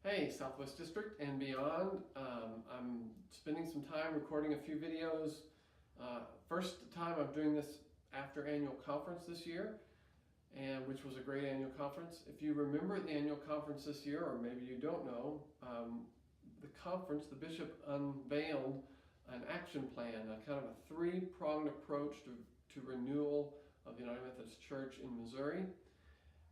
Hey, Southwest District and beyond. I'm spending some time recording a few videos. First time I'm doing this after annual conference this year, and which was a great annual conference. If you remember the annual conference this year, or maybe you don't know, the bishop unveiled an action plan, a kind of a three-pronged approach to renewal of the United Methodist Church in Missouri.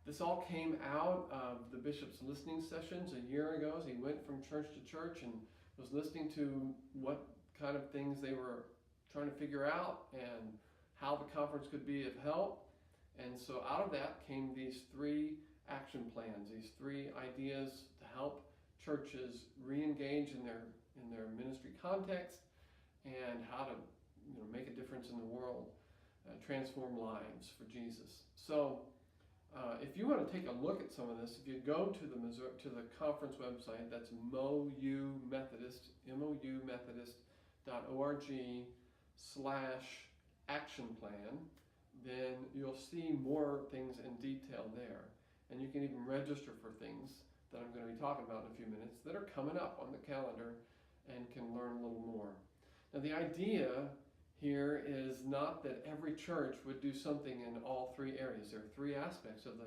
This all came out of the bishop's listening sessions a year ago as he went from church to church and was listening to what kind of things they were trying to figure out and how the conference could be of help. And so out of that came these three action plans, these three ideas to help churches re-engage in their ministry context and how to make a difference in the world, transform lives for Jesus. So if you want to take a look at some of this, if you go to the conference website, that's moumethodist.org/action plan, then you'll see more things in detail there. And you can even register for things that I'm going to be talking about in a few minutes that are coming up on the calendar and can learn a little more. Now the idea here is not that every church would do something in all three areas. There are three aspects of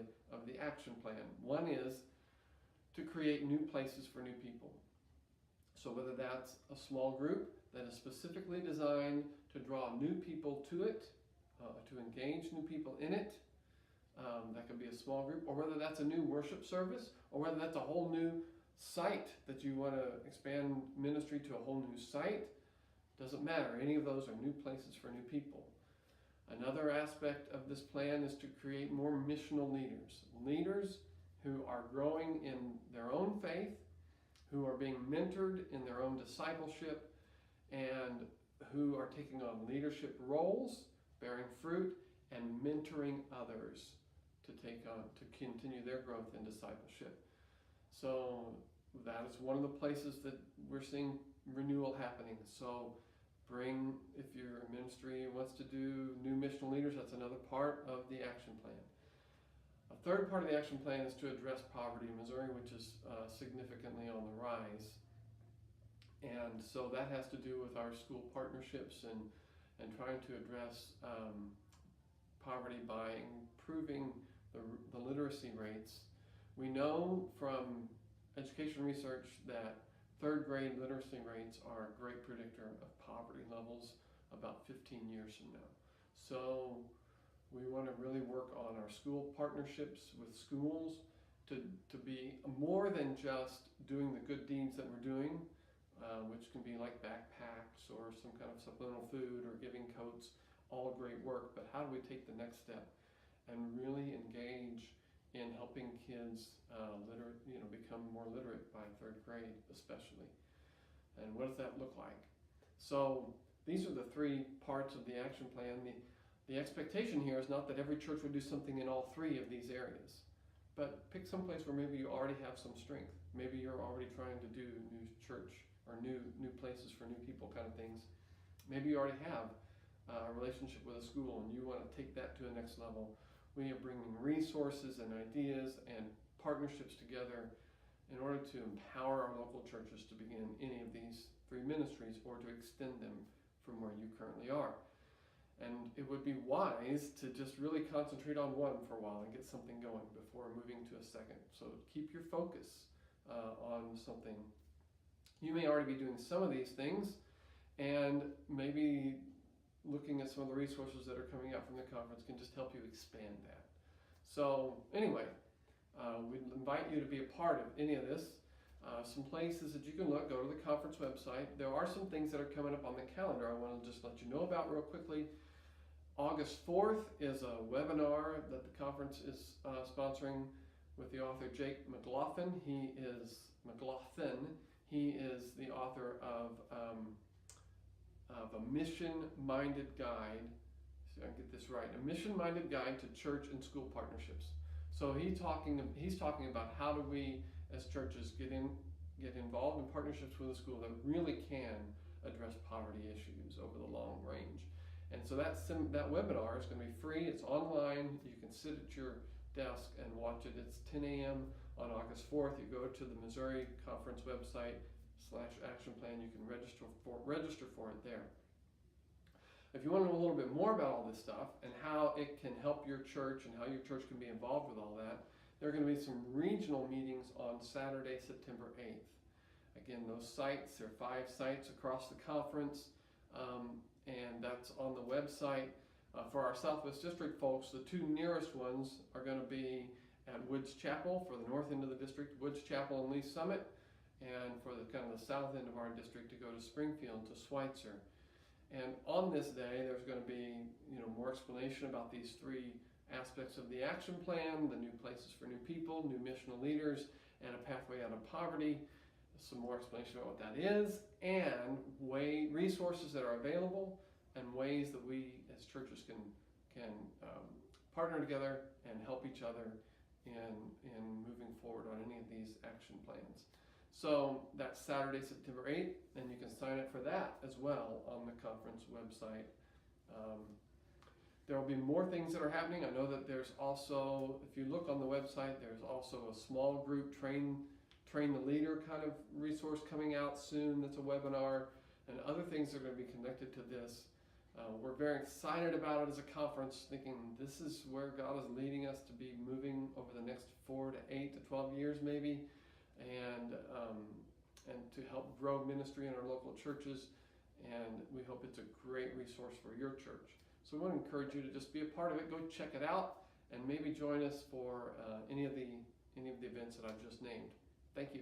the action plan. One is to create new places for new people. So whether that's a small group that is specifically designed to draw new people to it, to engage new people in it, that could be a small group, or whether that's a new worship service, or whether that's a whole new site that you want to expand ministry to a whole new site. Doesn't matter. Any of those are new places for new people. Another aspect of this plan is to create more missional leaders. Leaders who are growing in their own faith, who are being mentored in their own discipleship, and who are taking on leadership roles, bearing fruit, and mentoring others to continue their growth in discipleship. So that is one of the places that we're seeing renewal happening. So if your ministry wants to do new missional leaders, that's another part of the action plan. A third part of the action plan is to address poverty in Missouri, which is significantly on the rise. And so that has to do with our school partnerships and trying to address poverty by improving the literacy rates. We know from education research that third grade literacy rates are a great predictor of poverty levels about 15 years from now. So we want to really work on our school partnerships with schools to be more than just doing the good deeds that we're doing, which can be like backpacks or some kind of supplemental food or giving coats, all great work, but how do we take the next step and really engage in helping kids become more literate by third grade especially. And what does that look like? So these are the three parts of the action plan. The expectation here is not that every church would do something in all three of these areas, but pick some place where maybe you already have some strength. Maybe you're already trying to do new church or new places for new people kind of things. Maybe you already have a relationship with a school and you want to take that to the next level. We are bringing resources and ideas and partnerships together in order to empower our local churches to begin any of these three ministries or to extend them from where you currently are. And it would be wise to just really concentrate on one for a while and get something going before moving to a second. So keep your focus on something. You may already be doing some of these things, and maybe looking at some of the resources that are coming out from the conference can just help you expand that. So anyway, we'd invite you to be a part of any of this. Some places that you can look, go to the conference website. There are some things that are coming up on the calendar I want to just let you know about real quickly. August 4th is a webinar that the conference is sponsoring with the author Jake McLaughlin. He is the author of a mission-minded guide, so I get this right, a mission-minded guide to church and school partnerships. So he's talking about how do we as churches get involved in partnerships with a school that really can address poverty issues over the long range. And so that webinar is going to be free. It's online. You can sit at your desk and watch it. It's 10 a.m. on August 4th. You go to the Missouri Conference website /action plan. You can register for it there. If you want to know a little bit more about all this stuff and how it can help your church and how your church can be involved with all that, there are going to be some regional meetings on Saturday, September 8th. Again, those sites, there are 5 sites across the conference, and that's on the website. For our Southwest District folks, the 2 nearest ones are going to be at Woods Chapel for the north end of the district, Woods Chapel and Lee Summit, and for the kind of the south end of our district to go to Springfield, to Schweitzer. And on this day, there's going to be, more explanation about these 3 aspects of the action plan: the new places for new people, new missional leaders, and a pathway out of poverty. Some more explanation about what that is, and resources that are available, and ways that we as churches can partner together and help each other in moving forward on any of these action plans. So that's Saturday, September 8th, and you can sign up for that as well on the conference website. There will be more things that are happening. I know that there's also, if you look on the website, there's also a small group train the leader kind of resource coming out soon. That's a webinar, and other things are going to be connected to this. We're very excited about it as a conference, thinking this is where God is leading us to be moving over the next 4 to 8 to 12 years maybe, and to help grow ministry in our local churches. And we hope it's a great resource for your church. So we want to encourage you to just be a part of it. Go check it out, and maybe join us for any of the events that I've just named. Thank you.